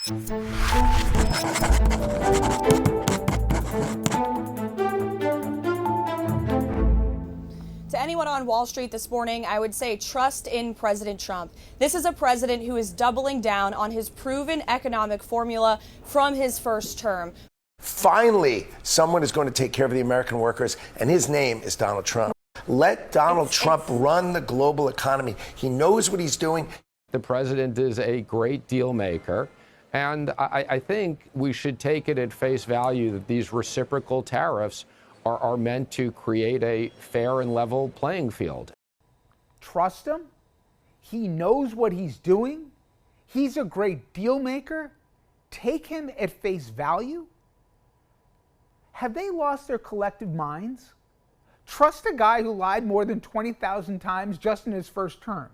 To anyone on Wall Street this morning, I would say trust in President Trump. This is a president who is doubling down on his proven economic formula from his first term. Finally, someone is going to take care of the American workers, and his name is Donald Trump. Let Donald Trump run the global economy. He knows what he's doing. The president is a great deal maker. And I think we should take it at face value that these reciprocal tariffs are meant to create a fair and level playing field. Trust him? He knows what he's doing? He's a great deal maker? Take him at face value? Have they lost their collective minds? Trust a guy who lied more than 20,000 times just in his first term.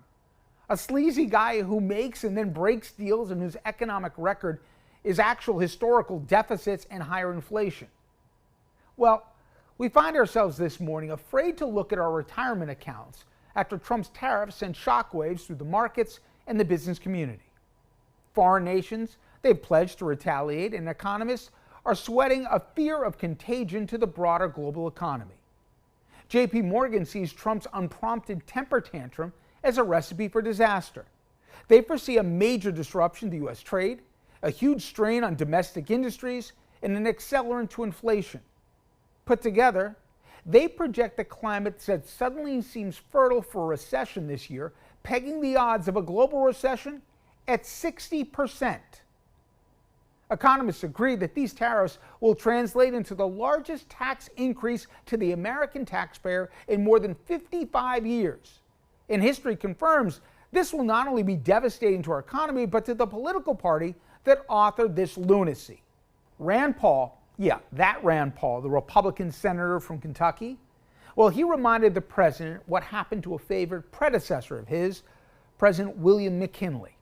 A sleazy guy who makes and then breaks deals and whose economic record is actual historical deficits and higher inflation. Well, we find ourselves this morning afraid to look at our retirement accounts after Trump's tariffs sent shockwaves through the markets and the business community. Foreign nations, they've pledged to retaliate, and economists are sweating a fear of contagion to the broader global economy. JP Morgan sees Trump's unprompted temper tantrum as a recipe for disaster. They foresee a major disruption to U.S. trade, a huge strain on domestic industries, and an accelerant to inflation. Put together, they project a climate that suddenly seems fertile for a recession this year, pegging the odds of a global recession at 60%. Economists agree that these tariffs will translate into the largest tax increase to the American taxpayer in more than 55 years. And history confirms this will not only be devastating to our economy, but to the political party that authored this lunacy. Rand Paul, that Rand Paul, the Republican senator from Kentucky, well, he reminded the president what happened to a favorite predecessor of his, President William McKinley.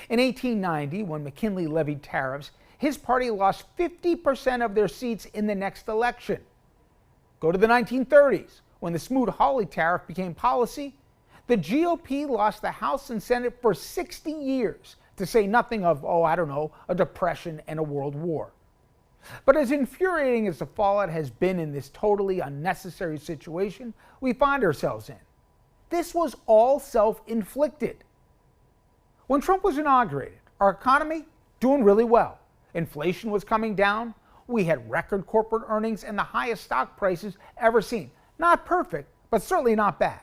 In 1890, when McKinley levied tariffs, his party lost 50% of their seats in the next election. Go to the 1930s, when the Smoot-Hawley tariff became policy. The GOP lost the House and Senate for 60 years, to say nothing of, a depression and a world war. But as infuriating as the fallout has been in this totally unnecessary situation we find ourselves in, this was all self-inflicted. When Trump was inaugurated, our economy doing really well. Inflation was coming down. We had record corporate earnings and the highest stock prices ever seen. Not perfect, but certainly not bad.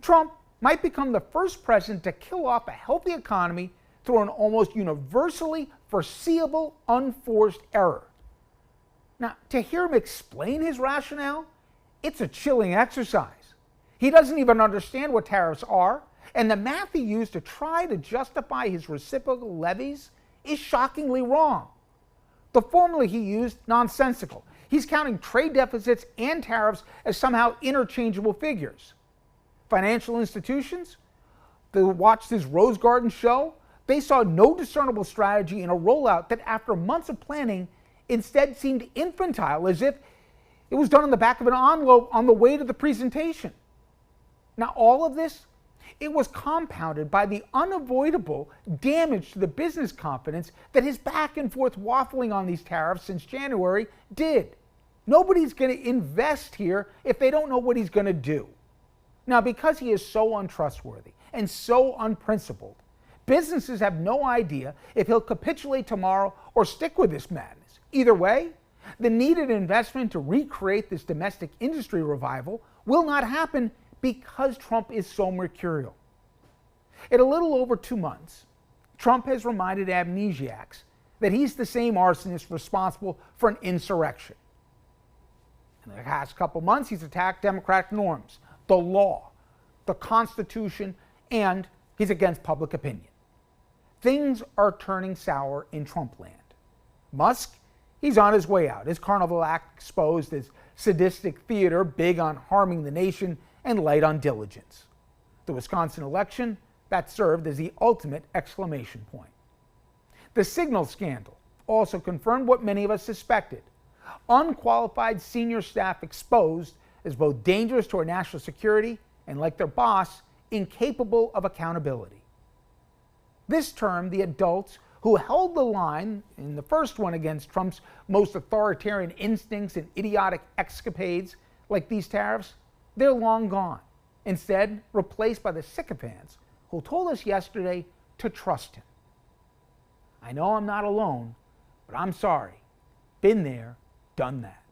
Trump might become the first president to kill off a healthy economy through an almost universally foreseeable, unforced error. Now, to hear him explain his rationale, it's a chilling exercise. He doesn't even understand what tariffs are, and the math he used to try to justify his reciprocal levies is shockingly wrong. The formula he used, nonsensical. He's counting trade deficits and tariffs as somehow interchangeable figures. Financial institutions that watched his Rose Garden show, they saw no discernible strategy in a rollout that after months of planning instead seemed infantile, as if it was done on the back of an envelope on the way to the presentation. Now all of this, it was compounded by the unavoidable damage to the business confidence that his back and forth waffling on these tariffs since January did. Nobody's going to invest here if they don't know what he's going to do. Now, because he is so untrustworthy and so unprincipled, businesses have no idea if he'll capitulate tomorrow or stick with this madness. Either way, the needed investment to recreate this domestic industry revival will not happen because Trump is so mercurial. In a little over 2 months, Trump has reminded amnesiacs that he's the same arsonist responsible for an insurrection. In the past couple months, he's attacked democratic norms, the law, the Constitution, and he's against public opinion. Things are turning sour in Trump land. Musk, he's on his way out. His Carnival Act exposed as sadistic theater, big on harming the nation and light on diligence. The Wisconsin election, that served as the ultimate exclamation point. The Signal scandal also confirmed what many of us suspected. Unqualified senior staff exposed as both dangerous to our national security and, like their boss, incapable of accountability. This term, the adults who held the line in the first one against Trump's most authoritarian instincts and idiotic escapades like these tariffs, they're long gone. Instead, replaced by the sycophants who told us yesterday to trust him. I know I'm not alone, but I'm sorry. Been there, done that.